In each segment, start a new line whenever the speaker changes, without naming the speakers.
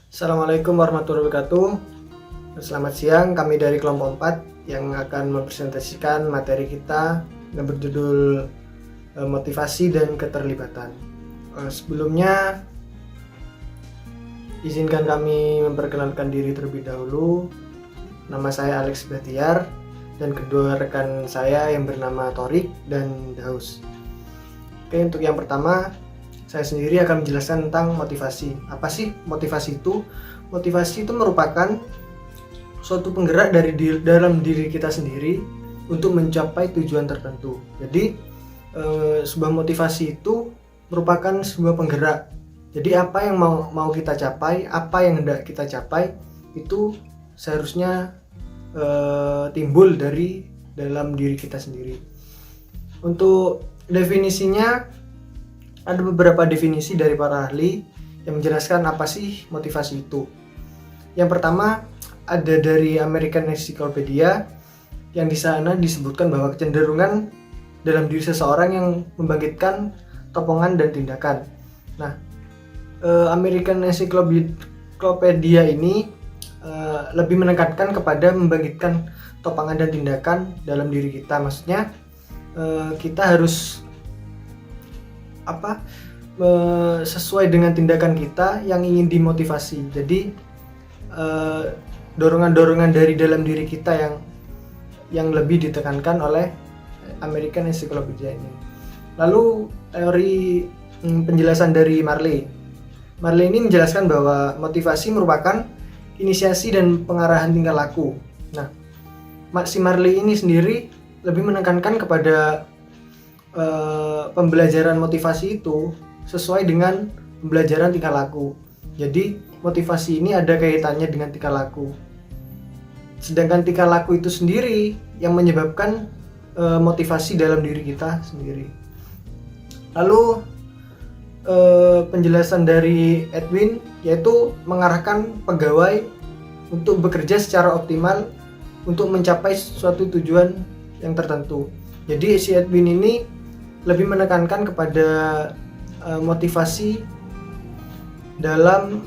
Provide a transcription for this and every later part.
Assalamualaikum warahmatullahi wabarakatuh. Selamat siang, kami dari kelompok 4 yang akan mempresentasikan materi kita yang berjudul motivasi dan keterlibatan. Sebelumnya, izinkan kami memperkenalkan diri terlebih dahulu. Nama saya Alex Bahtiar dan kedua rekan saya yang bernama Torik dan Daus. Oke, untuk yang pertama, saya sendiri akan menjelaskan tentang motivasi. Apa sih motivasi itu? Motivasi itu merupakan suatu penggerak dalam diri kita sendiri untuk mencapai tujuan tertentu. Jadi sebuah motivasi itu merupakan sebuah penggerak. Jadi apa yang mau kita capai, apa yang hendak kita capai itu seharusnya timbul dari dalam diri kita sendiri. Untuk definisinya, ada beberapa definisi dari para ahli yang menjelaskan apa sih motivasi itu. Yang pertama ada dari American Encyclopedia, yang di sana disebutkan bahwa kecenderungan dalam diri seseorang yang membangkitkan topongan dan tindakan. Nah, American Encyclopedia ini lebih menekankan kepada membangkitkan topangan dan tindakan dalam diri kita. Maksudnya kita harus sesuai dengan tindakan kita yang ingin dimotivasi. Jadi dorongan-dorongan dari dalam diri kita yang lebih ditekankan oleh American Encyclopedia ini. Lalu teori penjelasan dari Marley ini menjelaskan bahwa motivasi merupakan inisiasi dan pengarahan tingkah laku. Nah, si Marley ini sendiri lebih menekankan kepada pembelajaran motivasi itu sesuai dengan pembelajaran tingkah laku. Jadi motivasi ini ada kaitannya dengan tingkah laku. Sedangkan tingkah laku itu sendiri yang menyebabkan motivasi dalam diri kita sendiri. Lalu penjelasan dari Edwin yaitu mengarahkan pegawai untuk bekerja secara optimal untuk mencapai suatu tujuan yang tertentu. Jadi si Edwin ini lebih menekankan kepada motivasi dalam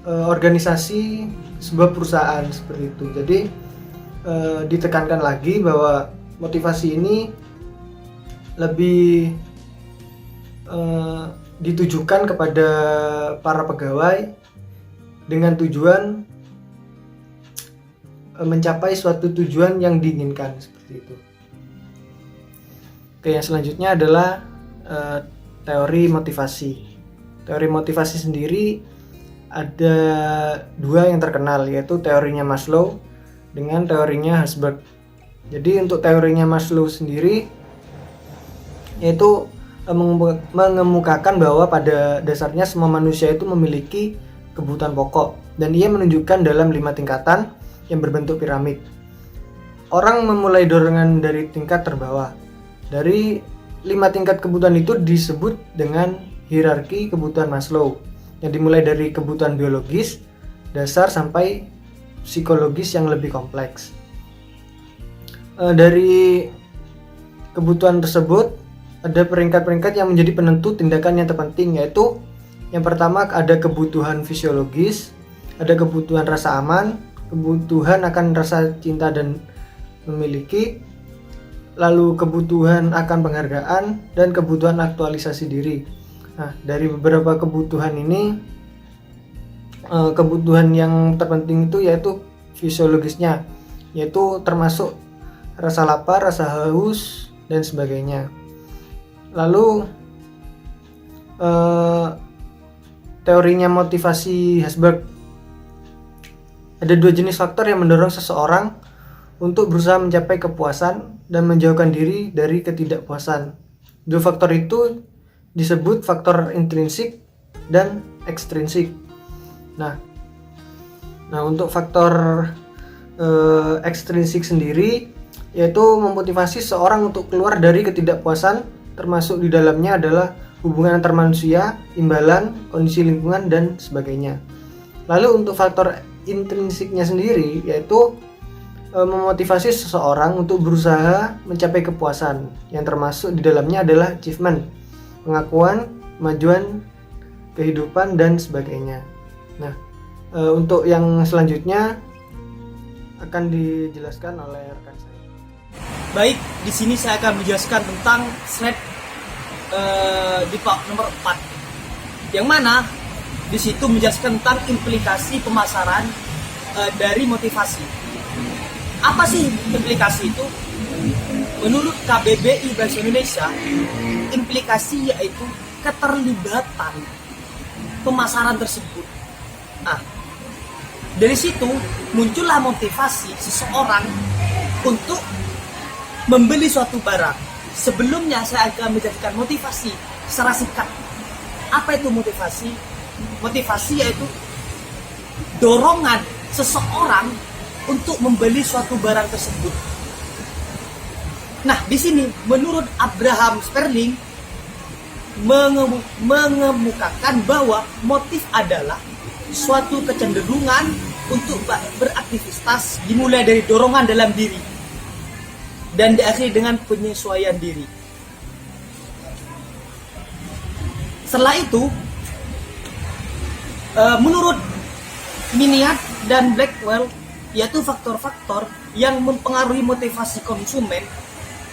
organisasi sebuah perusahaan seperti itu. Jadi ditekankan lagi bahwa motivasi ini lebih ditujukan kepada para pegawai dengan tujuan mencapai suatu tujuan yang diinginkan seperti itu. Oke, yang selanjutnya adalah teori motivasi. Teori motivasi sendiri ada dua yang terkenal, yaitu teorinya Maslow dengan teorinya Herzberg. Jadi untuk teorinya Maslow sendiri yaitu mengemukakan bahwa pada dasarnya semua manusia itu memiliki kebutuhan pokok, dan ia menunjukkan dalam 5 tingkatan yang berbentuk piramid. Orang memulai dorongan dari tingkat terbawah. Dari 5 tingkat kebutuhan itu disebut dengan hierarki kebutuhan Maslow, yang dimulai dari kebutuhan biologis dasar sampai psikologis yang lebih kompleks. Dari kebutuhan tersebut ada peringkat-peringkat yang menjadi penentu tindakan yang terpenting, yaitu yang pertama ada kebutuhan fisiologis, ada kebutuhan rasa aman, kebutuhan akan rasa cinta dan memiliki, lalu kebutuhan akan penghargaan, dan kebutuhan aktualisasi diri. Nah, dari beberapa kebutuhan ini, kebutuhan yang terpenting itu yaitu fisiologisnya, yaitu termasuk rasa lapar, rasa haus, dan sebagainya. Lalu teorinya motivasi Herzberg, ada 2 jenis faktor yang mendorong seseorang untuk berusaha mencapai kepuasan dan menjauhkan diri dari ketidakpuasan. 2 faktor itu disebut faktor intrinsik dan ekstrinsik. Nah untuk faktor ekstrinsik sendiri yaitu memotivasi seseorang untuk keluar dari ketidakpuasan, termasuk di dalamnya adalah hubungan antar manusia, imbalan, kondisi lingkungan, dan sebagainya. Lalu untuk faktor intrinsiknya sendiri yaitu memotivasi seseorang untuk berusaha mencapai kepuasan, yang termasuk di dalamnya adalah achievement, pengakuan, kemajuan, kehidupan, dan sebagainya. Nah, Untuk yang selanjutnya akan dijelaskan oleh rekan saya.
Baik, di sini saya akan menjelaskan tentang slide di nomor 4, yang mana di situ menjelaskan tentang implikasi pemasaran dari motivasi. Apa sih implikasi itu? Menurut KBBI Bahasa Indonesia, implikasi yaitu keterlibatan pemasaran tersebut. Nah, dari situ muncullah motivasi seseorang untuk membeli suatu barang. Sebelumnya saya akan menjelaskan motivasi secara singkat. Apa itu motivasi? Motivasi yaitu dorongan seseorang untuk membeli suatu barang tersebut. Nah, di sini menurut Abraham Sperling mengemukakan bahwa motif adalah suatu kecenderungan untuk beraktivitas dimulai dari dorongan dalam diri dan diakhiri dengan penyesuaian diri. Setelah itu, menurut Miniat dan Blackwell, yaitu faktor-faktor yang mempengaruhi motivasi konsumen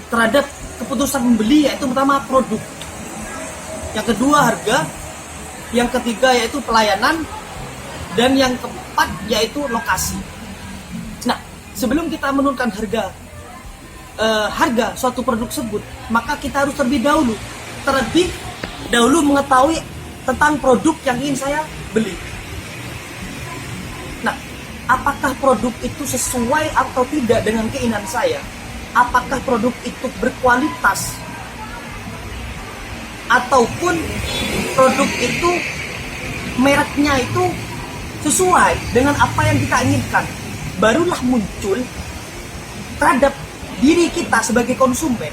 terhadap keputusan membeli, yaitu pertama produk, yang kedua harga, yang ketiga yaitu pelayanan, dan yang keempat yaitu lokasi. Nah, sebelum kita menentukan harga suatu produk tersebut, maka kita harus terlebih dahulu mengetahui tentang produk yang ingin saya beli. Nah, apakah produk itu sesuai atau tidak dengan keinginan saya? Apakah produk itu berkualitas? Ataupun produk itu mereknya itu sesuai dengan apa yang kita inginkan? Barulah muncul terhadap diri kita sebagai konsumen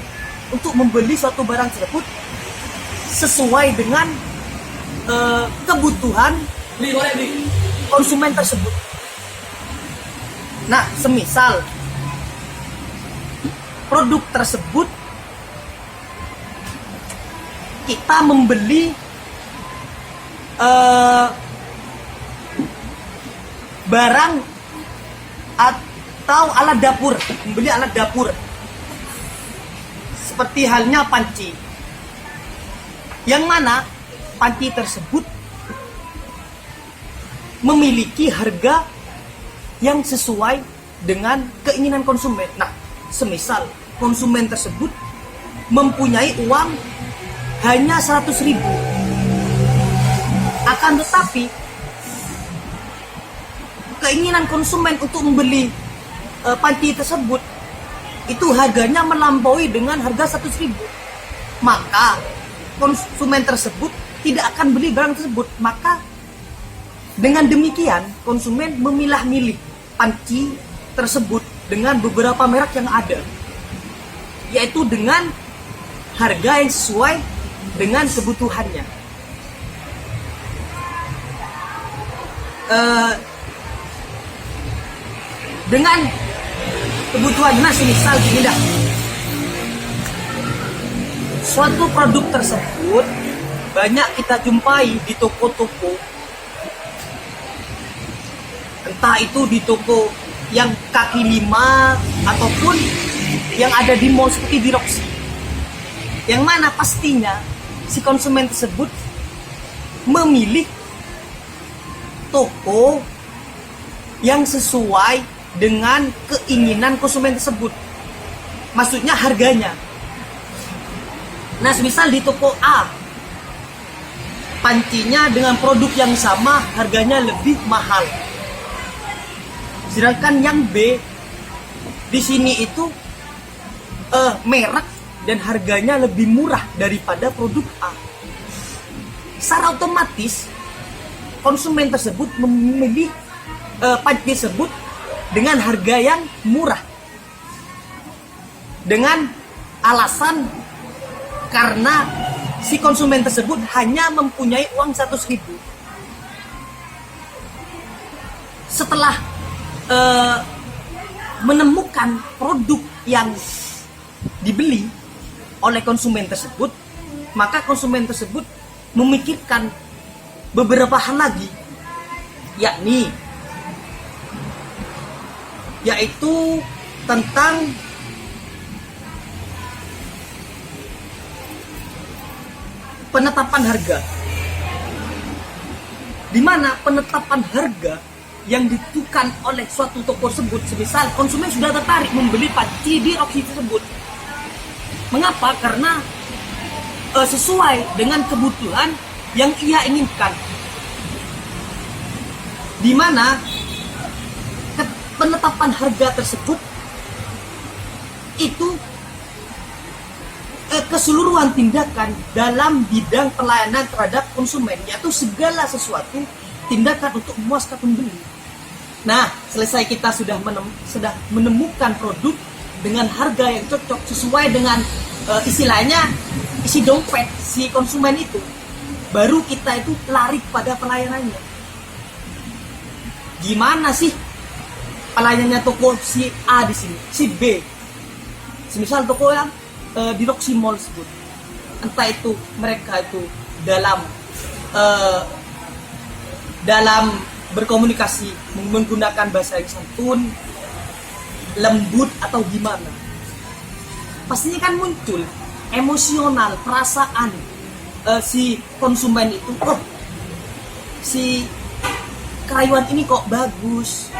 untuk membeli suatu barang tersebut sesuai dengan kebutuhan konsumen tersebut. Nah, semisal produk tersebut kita membeli barang atau alat dapur, membeli alat dapur seperti halnya panci, yang mana panci tersebut memiliki harga yang sesuai dengan keinginan konsumen. Nah, semisal konsumen tersebut mempunyai uang hanya 100.000, akan tetapi keinginan konsumen untuk membeli panci tersebut itu harganya melampaui dengan harga 100.000, maka konsumen tersebut tidak akan beli barang tersebut. Maka dengan demikian konsumen memilah-milih panci tersebut dengan beberapa merek yang ada, yaitu dengan harga yang sesuai dengan kebutuhannya. Dengan kebutuhan, nah semisal gini dah, suatu produk tersebut banyak kita jumpai di toko-toko, entah itu di toko yang kaki lima ataupun yang ada di mall seperti di Roxy, yang mana pastinya si konsumen tersebut memilih toko yang sesuai dengan keinginan konsumen tersebut, maksudnya harganya. Nah, semisal di toko A pancinya dengan produk yang sama harganya lebih mahal, sedangkan yang B di sini itu merek dan harganya lebih murah daripada produk A. Secara otomatis konsumen tersebut memilih panci tersebut dengan harga yang murah, dengan alasan karena si konsumen tersebut hanya mempunyai uang 100.000. Setelah menemukan produk yang dibeli oleh konsumen tersebut, maka konsumen tersebut memikirkan beberapa hal lagi, yaitu tentang penetapan harga, di mana penetapan harga yang ditentukan oleh suatu toko tersebut, semisal konsumen sudah tertarik membeli panci di Roxy tersebut. Mengapa? Karena sesuai dengan kebutuhan yang ia inginkan, di mana penetapan harga tersebut itu keseluruhan tindakan dalam bidang pelayanan terhadap konsumen, yaitu segala sesuatu tindakan untuk memuaskan pembeli. Nah, selesai kita sudah menemukan produk dengan harga yang cocok sesuai dengan istilahnya isi dompet si konsumen itu, baru kita itu lari pada pelayanannya. Gimana sih pelayanannya toko si A di sini, si B, semisal toko yang di Roxy Mall tersebut, entah itu mereka itu dalam berkomunikasi menggunakan bahasa yang santun, lembut atau gimana, pastinya kan muncul emosional, perasaan si konsumen itu, oh si kerayuan ini kok bagus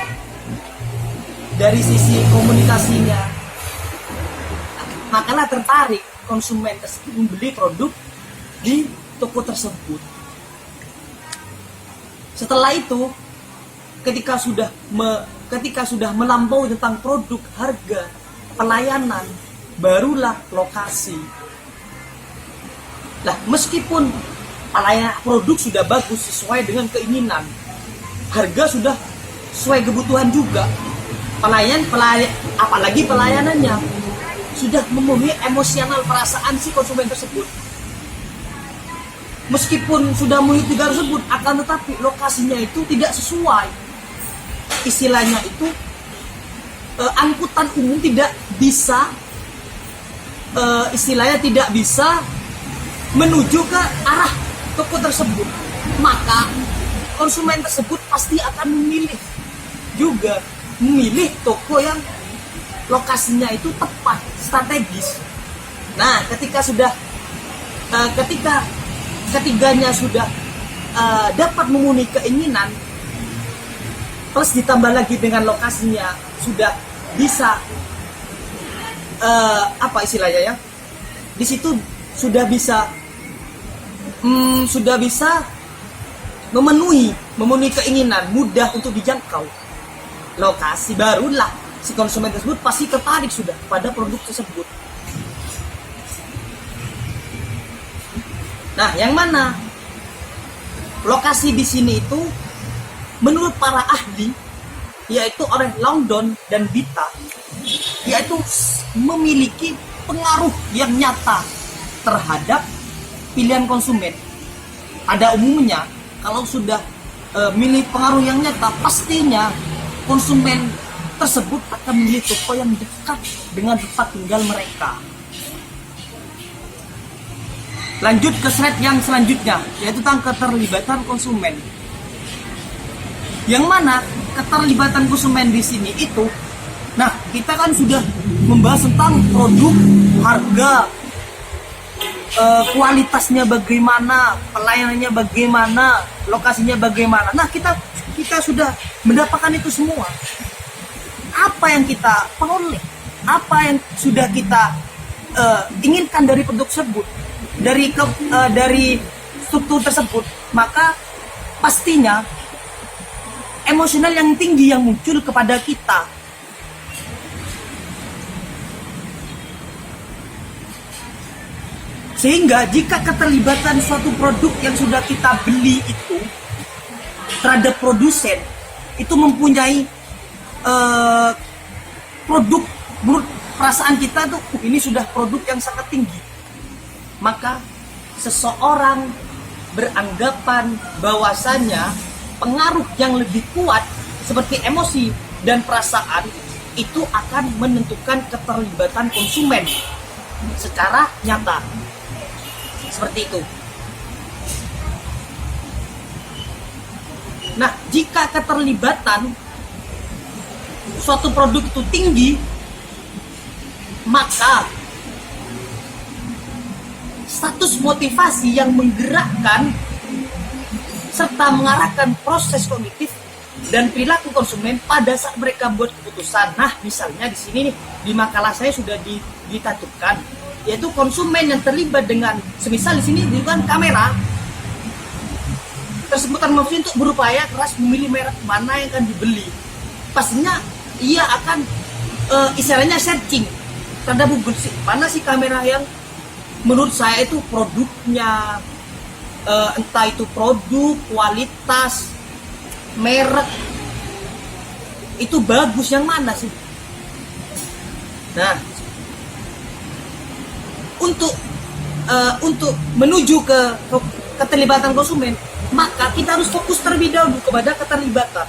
dari sisi komunikasinya, makalah tertarik konsumen tersebut membeli produk di toko tersebut. Setelah itu, ketika sudah melampaui tentang produk, harga, pelayanan, barulah lokasi. Lah, meskipun pelayanan produk sudah bagus sesuai dengan keinginan, harga sudah sesuai kebutuhan juga, apalagi pelayanannya sudah memenuhi emosional perasaan si konsumen tersebut. Meskipun sudah memenuhi tiga tersebut, akan tetapi lokasinya itu tidak sesuai. Istilahnya itu angkutan umum tidak bisa menuju ke arah toko tersebut, maka konsumen tersebut pasti akan memilih toko yang lokasinya itu tepat, strategis. Nah, ketiganya sudah dapat memenuhi keinginan, plus ditambah lagi dengan lokasinya sudah bisa di situ sudah bisa memenuhi keinginan, mudah untuk dijangkau lokasi, barulah si konsumen tersebut pasti tertarik sudah pada produk tersebut. Nah, yang mana lokasi di sini itu menurut para ahli, yaitu oleh Langdon dan Bita, yaitu memiliki pengaruh yang nyata terhadap pilihan konsumen. Pada umumnya, kalau sudah milih pengaruh yang nyata, pastinya konsumen tersebut akan memilih toko yang dekat dengan tempat tinggal mereka. Lanjut ke slide yang selanjutnya, yaitu tentang keterlibatan konsumen. Yang mana keterlibatan konsumen di sini itu, nah kita kan sudah membahas tentang produk, harga, kualitasnya bagaimana, pelayanannya bagaimana, lokasinya bagaimana. Nah kita sudah mendapatkan itu semua. Apa yang kita peroleh, apa yang sudah kita inginkan dari produk tersebut, dari struktur tersebut, maka pastinya emosional yang tinggi yang muncul kepada kita. Sehingga jika keterlibatan suatu produk yang sudah kita beli itu terhadap produsen itu mempunyai produk, menurut perasaan kita tuh ini sudah produk yang sangat tinggi, maka seseorang beranggapan bahwasannya pengaruh yang lebih kuat seperti emosi dan perasaan itu akan menentukan keterlibatan konsumen secara nyata. Seperti itu. Nah, jika keterlibatan suatu produk itu tinggi, maka status motivasi yang menggerakkan serta mengarahkan proses kognitif dan perilaku konsumen pada saat mereka buat keputusan. Nah, misalnya di sini nih, di makalah saya sudah ditatupkan, yaitu konsumen yang terlibat dengan, semisal di sini bukan kamera, tersebut maksudnya untuk berupaya keras memilih merek mana yang akan dibeli. Pastinya ia akan istilahnya searching terhadap Google sih, mana sih kamera yang menurut saya itu produknya, entah itu produk, kualitas, merek, itu bagus, yang mana sih. Nah, untuk menuju ke keterlibatan konsumen, maka kita harus fokus terlebih dahulu kepada keterlibatan.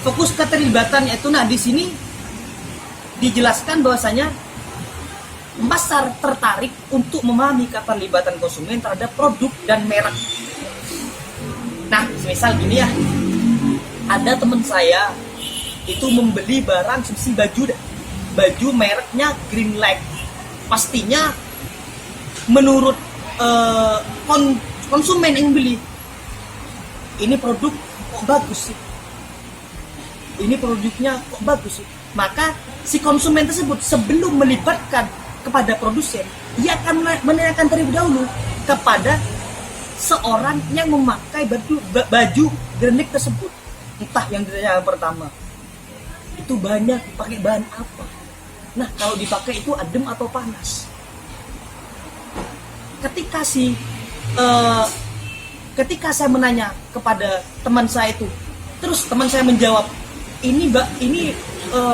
Fokus keterlibatan yaitu, nah di sini dijelaskan bahwasanya pasar tertarik untuk memahami keterlibatan konsumen terhadap produk dan merek. Nah, misal gini ya, ada teman saya itu membeli barang subsidi baju mereknya Greenlight. Pastinya menurut konsumen yang beli, ini produk kok bagus sih, ini produknya kok bagus sih, maka si konsumen tersebut sebelum melibatkan kepada produsen, ia akan menanyakan terlebih dahulu kepada seorang yang memakai baju Greenlight tersebut. Entah yang pertama itu bahannya pakai bahan apa, nah kalau dipakai itu adem atau panas. Ketika saya menanya kepada teman saya itu, terus teman saya menjawab, ini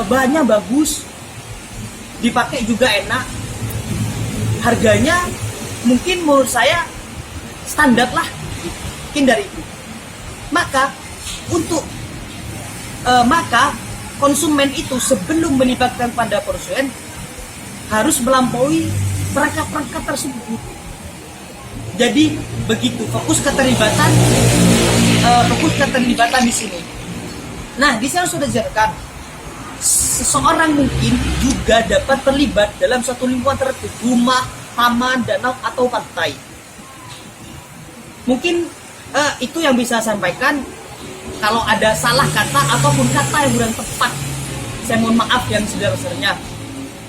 bahannya bagus, dipakai juga enak, harganya mungkin menurut saya standar lah, mungkin dari itu. Maka konsumen itu sebelum melibatkan pada produsen harus melampaui perangkat-perangkat tersebut. Jadi begitu fokus keterlibatan di sini. Nah, di sini sudah dijelaskan, seseorang mungkin juga dapat terlibat dalam satu lingkungan tertentu, rumah, taman, danau, atau pantai. Mungkin itu yang bisa saya sampaikan. Kalau ada salah kata ataupun kata yang kurang tepat, saya mohon maaf yang sebesar-besarnya.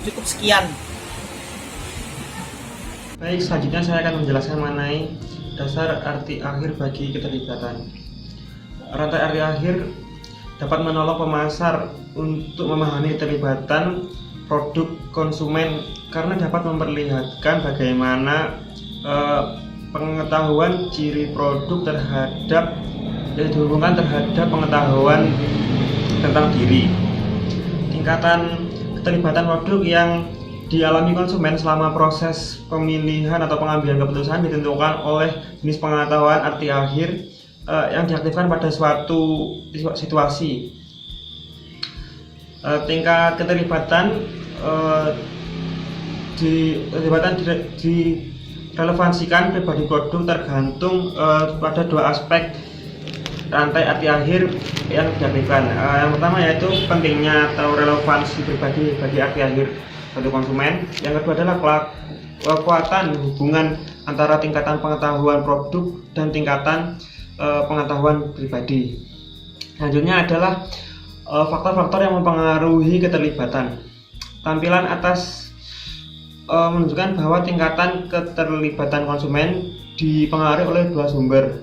Cukup sekian.
Baik, selanjutnya saya akan menjelaskan mengenai dasar arti akhir bagi keterlibatan. Rantai arti akhir dapat menolong pemasar untuk memahami keterlibatan produk konsumen karena dapat memperlihatkan bagaimana pengetahuan ciri produk terhadap dihubungkan terhadap pengetahuan tentang diri. Tingkatan keterlibatan produk yang dialami konsumen selama proses pemilihan atau pengambilan keputusan ditentukan oleh jenis pengetahuan arti akhir yang diaktifkan pada suatu situasi. Tingkat keterlibatan direlevansikan pribadi produk tergantung pada dua aspek rantai arti akhir yang diaktifkan. Yang pertama yaitu pentingnya atau relevansi pribadi bagi arti akhir bagi konsumen. Yang kedua adalah kekuatan hubungan antara tingkatan pengetahuan produk dan tingkatan pengetahuan pribadi. Selanjutnya adalah faktor-faktor yang mempengaruhi keterlibatan. Tampilan atas menunjukkan bahwa tingkatan keterlibatan konsumen dipengaruhi oleh dua sumber.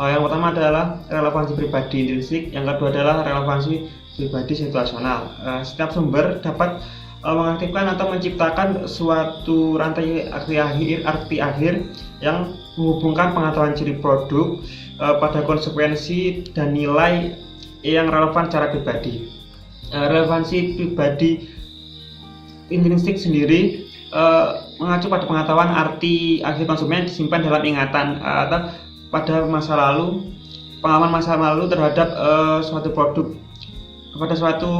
Yang pertama adalah relevansi pribadi intrinsik, yang kedua adalah relevansi pribadi situasional. Setiap sumber dapat mengaktifkan atau menciptakan suatu rantai arti akhir yang menghubungkan pengetahuan ciri produk pada konsekuensi dan nilai yang relevan secara pribadi. Relevansi pribadi intrinsik sendiri mengacu pada pengetahuan arti akhir konsumen disimpan dalam ingatan atau pada masa lalu, pengalaman masa lalu terhadap suatu produk, pada suatu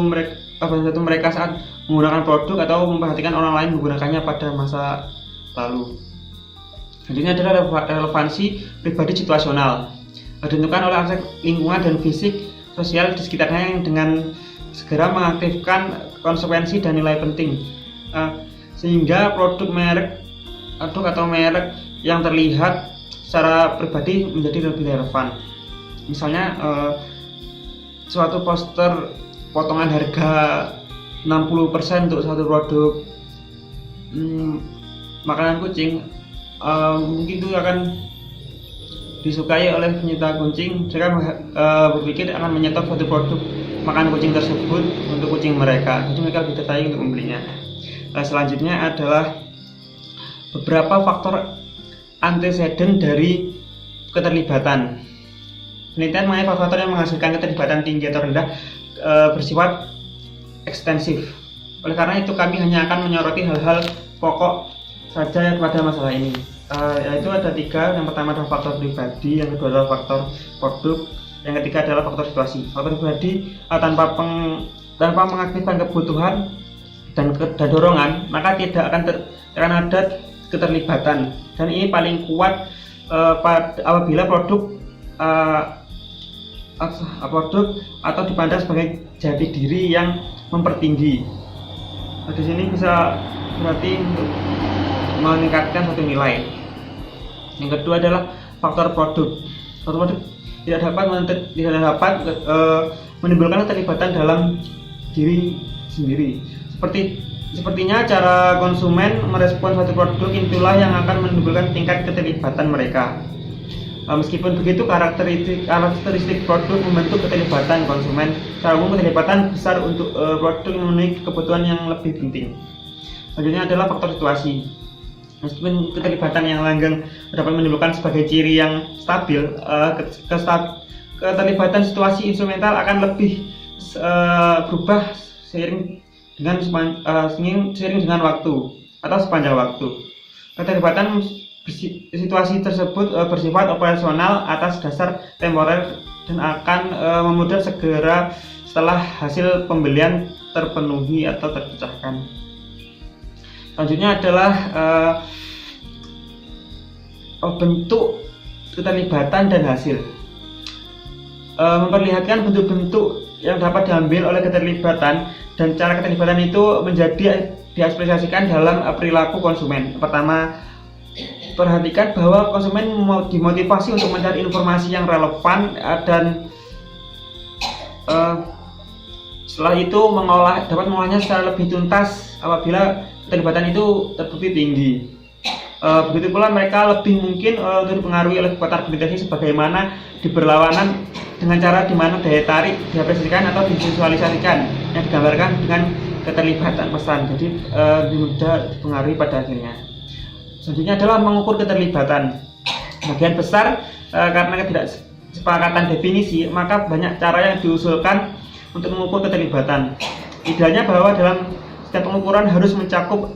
mereka saat menggunakan produk atau memperhatikan orang lain menggunakannya pada masa lalu. Selanjutnya adalah relevansi pribadi situasional.
ditentukan oleh aspek lingkungan dan fisik sosial di sekitarnya yang dengan segera mengaktifkan konsekuensi dan nilai penting, sehingga produk atau merek yang terlihat secara pribadi menjadi lebih relevan. Misalnya suatu poster potongan harga 60% untuk satu produk makanan kucing, mungkin itu akan disukai oleh pencinta kucing. Mereka berpikir akan menyetop suatu produk makanan kucing tersebut untuk kucing mereka, jadi mereka lebih tertarik untuk membelinya. Selanjutnya adalah beberapa faktor anteseden dari keterlibatan. Penelitian mengenai faktor yang menghasilkan keterlibatan tinggi atau rendah bersifat ekstensif. Oleh karena itu kami hanya akan menyoroti hal-hal pokok saja pada masalah ini, yaitu ada 3. Yang pertama adalah faktor pribadi, yang kedua adalah faktor produk, yang ketiga adalah faktor situasi. Faktor pribadi tanpa mengaktifkan kebutuhan dan dorongan, maka tidak akan ada keterlibatan, dan ini paling kuat apabila produk atau dipandang sebagai jati diri yang mempertinggi. Di sini bisa berarti untuk meningkatkan suatu nilai. Yang kedua adalah faktor produk. Faktor produk tidak dapat menimbulkan keterlibatan dalam diri sendiri. Sepertinya cara konsumen merespon suatu produk itulah yang akan menimbulkan tingkat keterlibatan mereka. Meskipun begitu, karakteristik produk membentuk keterlibatan konsumen. Secara umum keterlibatan besar untuk produk yang memenuhi kebutuhan yang lebih penting. Selanjutnya adalah faktor situasi. Meskipun keterlibatan yang langgeng dapat menimbulkan sebagai ciri yang stabil, keterlibatan situasi instrumental akan lebih berubah seiring dengan waktu atau sepanjang waktu. Keterlibatan situasi tersebut bersifat operasional atas dasar temporer dan akan memudar segera setelah hasil pembelian terpenuhi atau terpecahkan. Selanjutnya adalah bentuk keterlibatan dan hasil. Memperlihatkan bentuk-bentuk yang dapat diambil oleh keterlibatan, dan cara keterlibatan itu menjadi diaspesiasikan dalam perilaku konsumen. Pertama, perhatikan bahwa konsumen dimotivasi untuk mencari informasi yang relevan dan setelah itu dapat mengolahnya secara lebih tuntas apabila keterlibatan itu terbukti tinggi. Begitu pula mereka lebih mungkin untuk dipengaruhi oleh kekuatan argumentasi sebagaimana diberlawanan dengan cara di mana daya tarik diapresiasikan atau divisualisasikan yang digambarkan dengan keterlibatan pesan, jadi mudah dipengaruhi pada akhirnya. Selanjutnya adalah mengukur keterlibatan. Bagian besar karena ketidaksepakatan definisi, maka banyak cara yang diusulkan untuk mengukur keterlibatan. Idealnya bahwa dalam setiap pengukuran harus mencakup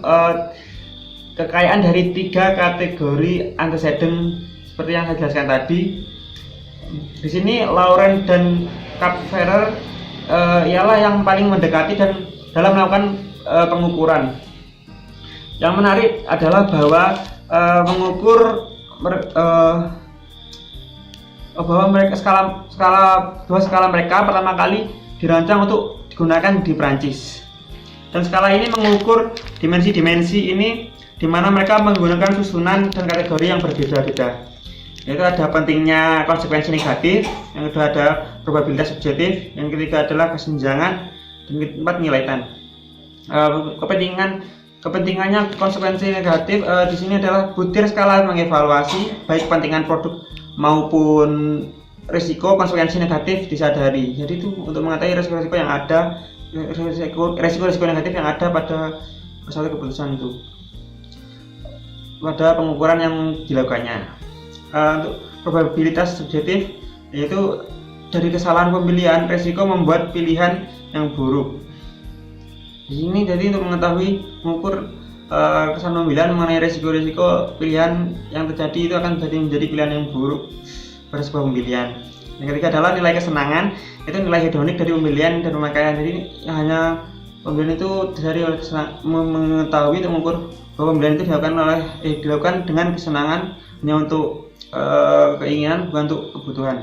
kekayaan dari 3 kategori antecedent seperti yang saya jelaskan tadi. Di sini Lauren dan Kapferer ialah yang paling mendekati dan dalam melakukan pengukuran. Yang menarik adalah bahwa mengukur bahwa mereka skala mereka pertama kali dirancang untuk digunakan di Prancis, dan skala ini mengukur dimensi-dimensi ini di mana mereka menggunakan susunan dan kategori yang berbeda-beda. Yaitu ada pentingnya konsekuensi negatif, yang kedua ada probabilitas subjektif, yang ketiga adalah kesenjangan, dan keempat nilaitan. Kepentingannya konsekuensi negatif di sini adalah butir skala mengevaluasi baik kepentingan produk maupun risiko konsekuensi negatif disadari. Jadi itu untuk mengetahui risiko-risiko yang ada, risiko negatif yang ada pada suatu keputusan itu, pada pengukuran yang dilakukannya. Untuk probabilitas subjektif, yaitu dari kesalahan pemilihan, risiko membuat pilihan yang buruk. Di sini jadi untuk mengetahui mengukur kesalahan pemilihan mengenai risiko-risiko pilihan yang terjadi itu akan menjadi pilihan yang buruk pada sebuah pemilihan. Yang ketiga adalah nilai kesenangan, itu nilai hedonik dari pemilihan dan pemakaian. Jadi hanya pemilihan itu dari oleh mengetahui untuk mengukur bahwa pemilihan itu dilakukan dengan kesenangan, hanya untuk keinginan bukan untuk kebutuhan.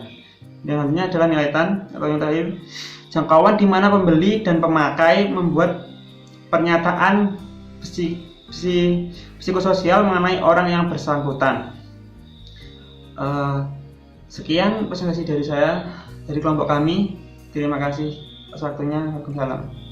Yang selanjutnya adalah nilai TAN atau yang terakhir, jangkauan di mana pembeli dan pemakai membuat pernyataan psikososial mengenai orang yang bersangkutan. Sekian presentasi dari saya, dari kelompok kami. Terima kasih atas waktunya. Waalaikumsalam.